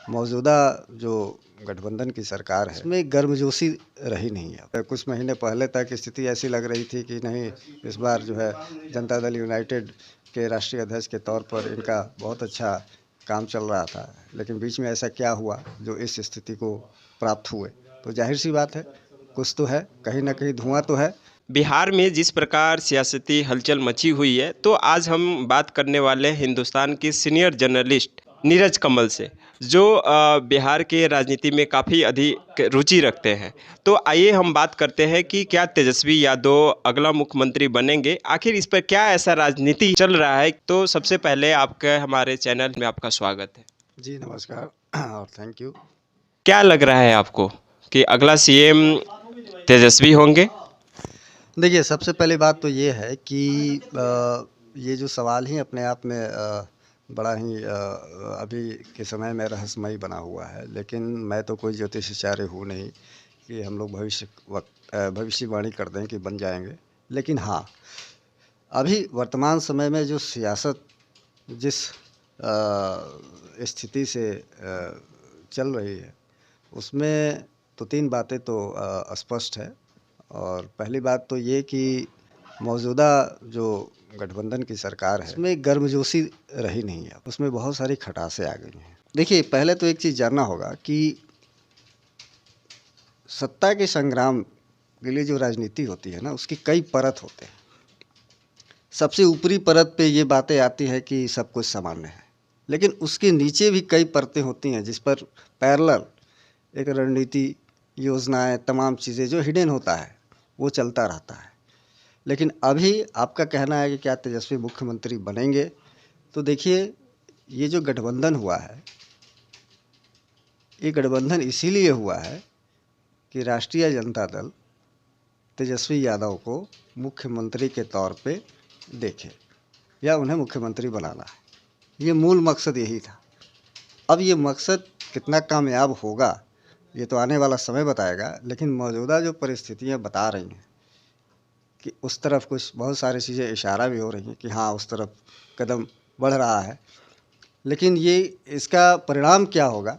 मौजूदा जो गठबंधन की सरकार है इसमें गर्मजोशी रही नहीं है। कुछ महीने पहले तक स्थिति ऐसी लग रही थी कि नहीं, इस बार जो है जनता दल यूनाइटेड के राष्ट्रीय अध्यक्ष के तौर पर इनका बहुत अच्छा काम चल रहा था, लेकिन बीच में ऐसा क्या हुआ जो इस स्थिति को प्राप्त हुए। तो जाहिर सी बात है, कुछ तो है, कहीं ना कहीं धुआं तो है। बिहार में जिस प्रकार सियासती हलचल मची हुई है, तो आज हम बात करने वाले हैं हिंदुस्तान की सीनियर जर्नलिस्ट नीरज कमल से, जो बिहार के राजनीति में काफ़ी अधिक रुचि रखते हैं। तो आइए हम बात करते हैं कि क्या तेजस्वी यादव अगला मुख्यमंत्री बनेंगे, आखिर इस पर क्या ऐसा राजनीति चल रहा है। तो सबसे पहले आपके हमारे चैनल में आपका स्वागत है। जी नमस्कार और थैंक यू। क्या लग रहा है आपको कि अगला सीएम तेजस्वी होंगे? देखिए, सबसे पहली बात तो ये है कि ये जो सवाल ही अपने आप में बड़ा ही अभी के समय में रहस्यमयी बना हुआ है। लेकिन मैं तो कोई ज्योतिषाचार्य हूँ नहीं कि हम लोग भविष्यवाणी कर दें कि बन जाएंगे। लेकिन हाँ, अभी वर्तमान समय में जो सियासत जिस स्थिति से चल रही है, उसमें तो तीन बातें तो स्पष्ट है। और पहली बात तो ये कि मौजूदा जो गठबंधन की सरकार है उसमें गर्मजोशी रही नहीं है, उसमें बहुत सारी खटासें आ गई हैं। देखिए, पहले तो एक चीज़ जानना होगा कि सत्ता के संग्राम के लिए जो राजनीति होती है ना, उसकी कई परत होते हैं। सबसे ऊपरी परत पे ये बातें आती है कि सब कुछ सामान्य है, लेकिन उसके नीचे भी कई परतें होती हैं जिस पर पैरेलल एक रणनीति, योजनाएं, तमाम चीज़ें जो हिडन होता है वो चलता रहता है। लेकिन अभी आपका कहना है कि क्या तेजस्वी मुख्यमंत्री बनेंगे, तो देखिए, ये जो गठबंधन हुआ है, ये गठबंधन इसीलिए हुआ है कि राष्ट्रीय जनता दल तेजस्वी यादव को मुख्यमंत्री के तौर पे देखे या उन्हें मुख्यमंत्री बनाना है। ये मूल मकसद यही था। अब ये मकसद कितना कामयाब होगा ये तो आने वाला समय बताएगा, लेकिन मौजूदा जो परिस्थितियां बता रही हैं कि उस तरफ कुछ बहुत सारी चीज़ें इशारा भी हो रही हैं कि हाँ, उस तरफ कदम बढ़ रहा है। लेकिन ये इसका परिणाम क्या होगा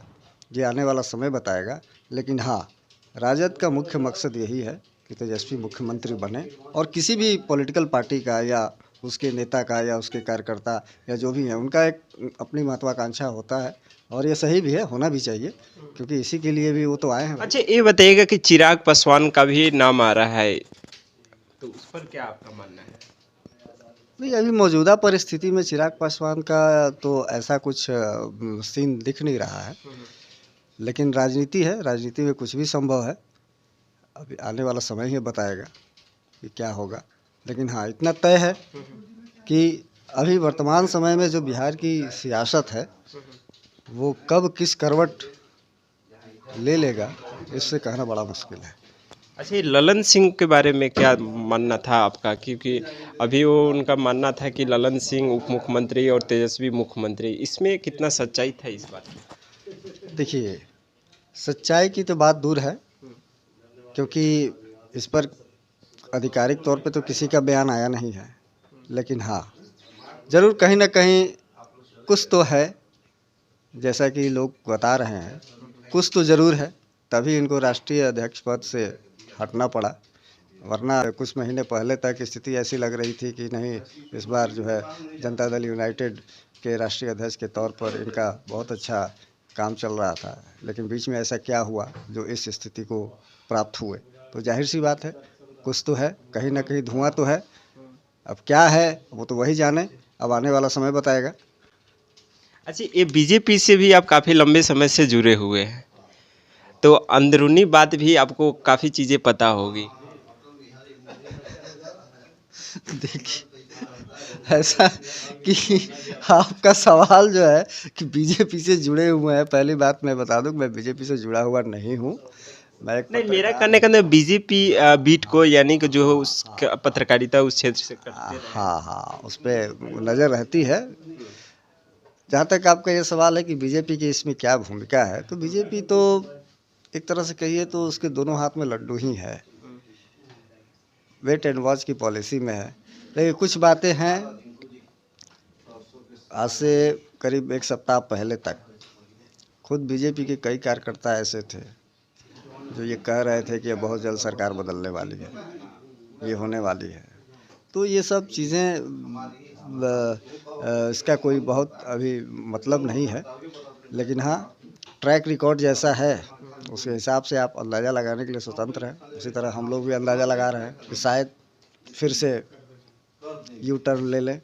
ये आने वाला समय बताएगा। लेकिन हाँ, राजद का मुख्य मकसद यही है कि तेजस्वी मुख्यमंत्री बने, और किसी भी पॉलिटिकल पार्टी का या उसके नेता का या उसके कार्यकर्ता या जो भी है, उनका एक अपनी महत्वाकांक्षा होता है, और ये सही भी है, होना भी चाहिए, क्योंकि इसी के लिए भी वो तो आए हैं। अच्छा, ये बताइएगा कि चिराग पासवान का भी नाम आ रहा है, तो उस पर क्या आपका मानना है? नहीं, अभी मौजूदा परिस्थिति में चिराग पासवान का तो ऐसा कुछ सीन दिख नहीं रहा है। लेकिन राजनीति है, राजनीति में कुछ भी संभव है। अभी आने वाला समय ही बताएगा कि क्या होगा। लेकिन हाँ, इतना तय है कि अभी वर्तमान समय में जो बिहार की सियासत है वो कब किस करवट ले लेगा, इससे कहना बड़ा मुश्किल है। अच्छा, ये ललन सिंह के बारे में क्या मानना था आपका? क्योंकि अभी वो उनका मानना था कि ललन सिंह उप मुख्यमंत्री और तेजस्वी मुख्यमंत्री, इसमें कितना सच्चाई था इस बात में? देखिए, सच्चाई की तो बात दूर है, क्योंकि इस पर आधिकारिक तौर पे तो किसी का बयान आया नहीं है। लेकिन हाँ, ज़रूर कहीं ना कहीं कुछ तो है, जैसा कि लोग बता रहे हैं, कुछ तो ज़रूर है, तभी इनको राष्ट्रीय अध्यक्ष पद से हटना पड़ा। वरना कुछ महीने पहले तक स्थिति ऐसी लग रही थी कि नहीं, इस बार जो है जनता दल यूनाइटेड के राष्ट्रीय अध्यक्ष के तौर पर इनका बहुत अच्छा काम चल रहा था। लेकिन बीच में ऐसा क्या हुआ जो इस स्थिति को प्राप्त हुए। तो जाहिर सी बात है, कुछ तो है, कहीं ना कहीं धुआं तो है। अब क्या है वो तो वही जाने, अब आने वाला समय बताएगा। अच्छा, ये बीजेपी से भी आप काफ़ी लंबे समय से जुड़े हुए हैं, तो अंदरूनी बात भी आपको काफ़ी चीज़ें पता होगी। देखिए, ऐसा कि आपका सवाल जो है कि बीजेपी से जुड़े हुए हैं, पहली बात मैं बता दूं, मैं बीजेपी से जुड़ा हुआ नहीं हूँ। मैं एक नहीं, मेरा पत्रकार कहने हूँ। का बीजेपी बीट को, यानी कि जो उस पत्रकारिता उस क्षेत्र से करते रहे हैं। हाँ हाँ, उस पर नज़र रहती है। जहाँ तक आपका ये सवाल है कि बीजेपी की इसमें क्या भूमिका है, तो बीजेपी तो एक तरह से कहिए तो उसके दोनों हाथ में लड्डू ही है, वेट एंड वॉच की पॉलिसी में है। लेकिन कुछ बातें हैं, आज से करीब एक सप्ताह पहले तक खुद बीजेपी के कई कार्यकर्ता ऐसे थे जो ये कह रहे थे कि बहुत जल्द सरकार बदलने वाली है, ये होने वाली है। तो ये सब चीज़ें इसका कोई बहुत अभी मतलब नहीं है, लेकिन हाँ, ट्रैक रिकॉर्ड जैसा है उसके हिसाब से आप अंदाज़ा लगाने के लिए स्वतंत्र हैं। उसी तरह हम लोग भी अंदाज़ा लगा रहे हैं कि शायद फिर से यू टर्न ले लें।